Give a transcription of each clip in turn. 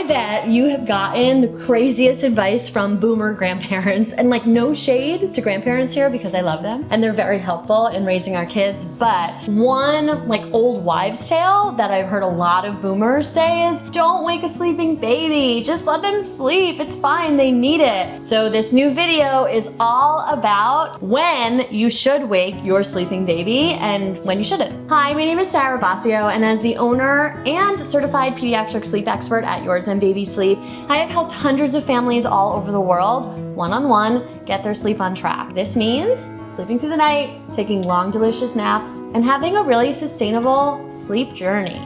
I bet you have gotten the craziest advice from boomer grandparents, and like no shade to grandparents here because I love them and they're very helpful in raising our kids. But one like old wives' tale that I've heard a lot of boomers say is, don't wake a sleeping baby, just let them sleep, it's fine, they need it. So this new video is all about when you should wake your sleeping baby and when you shouldn't. Hi, my name is Sarah Basio, and as the owner and certified pediatric sleep expert at Yours and Baby Sleep, I have helped hundreds of families all over the world, one-on-one, get their sleep on track. This means sleeping through the night, taking long, delicious naps, and having a really sustainable sleep journey.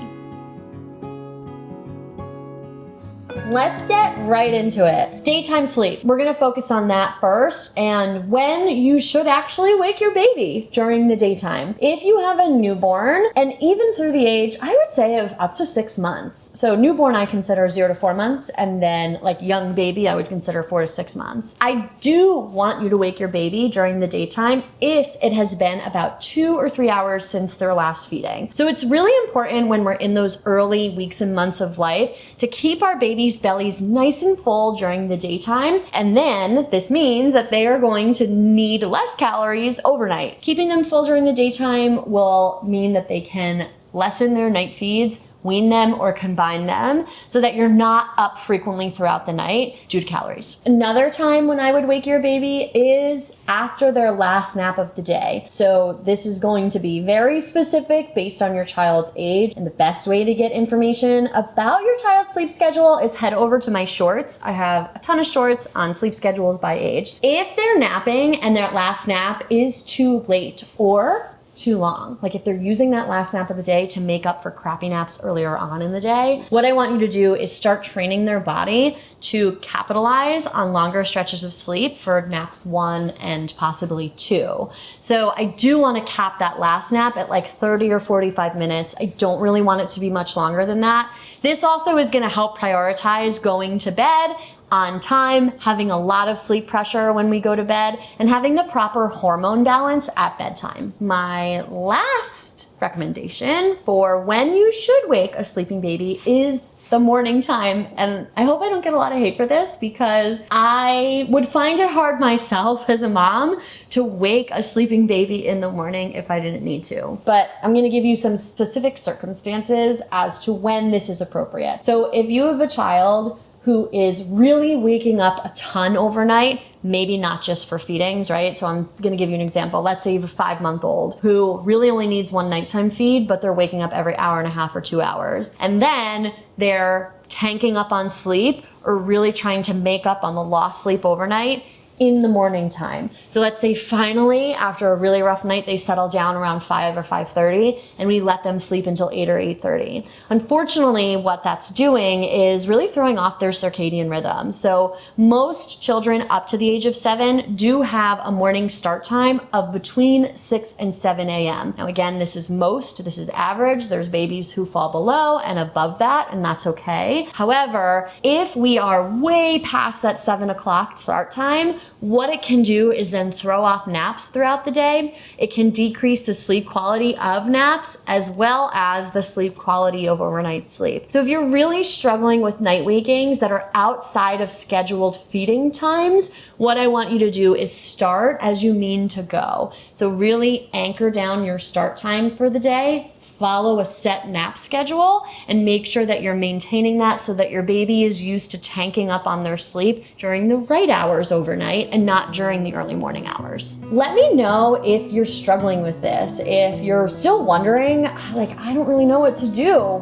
Let's get right into it. Daytime sleep. We're gonna focus on that first and when you should actually wake your baby during the daytime. If you have a newborn, and even through the age, I would say of up to 6 months. So newborn I consider 0 to 4 months, and then like young baby I would consider 4 to 6 months. I do want you to wake your baby during the daytime if it has been about 2 or 3 hours since their last feeding. So it's really important when we're in those early weeks and months of life to keep our babies' bellies nice and full during the daytime, and then this means that they are going to need less calories overnight. Keeping them full during the daytime will mean that they can lessen their night feeds, wean them or combine them so that you're not up frequently throughout the night due to calories. Another time when I would wake your baby is after their last nap of the day. So this is going to be very specific based on your child's age, and the best way to get information about your child's sleep schedule is head over to my shorts. I have a ton of shorts on sleep schedules by age. If they're napping and their last nap is too late or too long, like if they're using that last nap of the day to make up for crappy naps earlier on in the day, what I want you to do is start training their body to capitalize on longer stretches of sleep for naps 1 and possibly 2. So I do want to cap that last nap at like 30 or 45 minutes. I don't really want it to be much longer than that. This also is going to help prioritize going to bed on time, having a lot of sleep pressure when we go to bed, and having the proper hormone balance at bedtime. My last recommendation for when you should wake a sleeping baby is the morning time. And I hope I don't get a lot of hate for this because I would find it hard myself as a mom to wake a sleeping baby in the morning if I didn't need to. But I'm gonna give you some specific circumstances as to when this is appropriate. So if you have a child who is really waking up a ton overnight, maybe not just for feedings, right? So I'm gonna give you an example. Let's say you have a 5-month-old who really only needs 1 nighttime feed, but they're waking up every hour and a half or 2 hours. And then they're tanking up on sleep or really trying to make up on the lost sleep overnight in the morning time. So let's say finally, after a really rough night, they settle down around 5 or 5:30 and we let them sleep until 8 or 8:30. Unfortunately, what that's doing is really throwing off their circadian rhythm. So most children up to the age of 7 do have a morning start time of between 6 and 7 a.m. Now again, this is most, this is average. There's babies who fall below and above that, and that's okay. However, if we are way past that 7 o'clock start time, what it can do is then throw off naps throughout the day. It can decrease the sleep quality of naps as well as the sleep quality of overnight sleep. So if you're really struggling with night wakings that are outside of scheduled feeding times, what I want you to do is start as you mean to go. So really anchor down your start time for the day, follow a set nap schedule, and make sure that you're maintaining that so that your baby is used to tanking up on their sleep during the right hours overnight and not during the early morning hours. Let me know if you're struggling with this. If you're still wondering, like, I don't really know what to do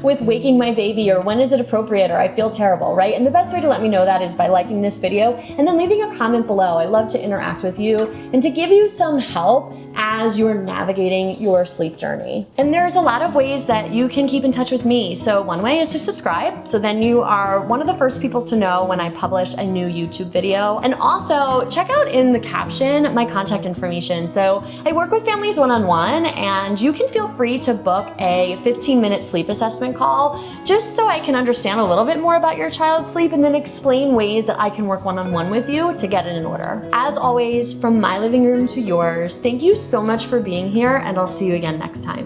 with waking my baby, or when is it appropriate, or I feel terrible, right? And the best way to let me know that is by liking this video and then leaving a comment below. I love to interact with you and to give you some help as you're navigating your sleep journey. And there's a lot of ways that you can keep in touch with me. So one way is to subscribe. So then you are one of the first people to know when I publish a new YouTube video. And also check out in the caption my contact information. So I work with families one-on-one, and you can feel free to book a 15-minute sleep assessment call just so I can understand a little bit more about your child's sleep and then explain ways that I can work one-on-one with you to get it in order. As always, from my living room to yours, thank you so much for being here, and I'll see you again next time.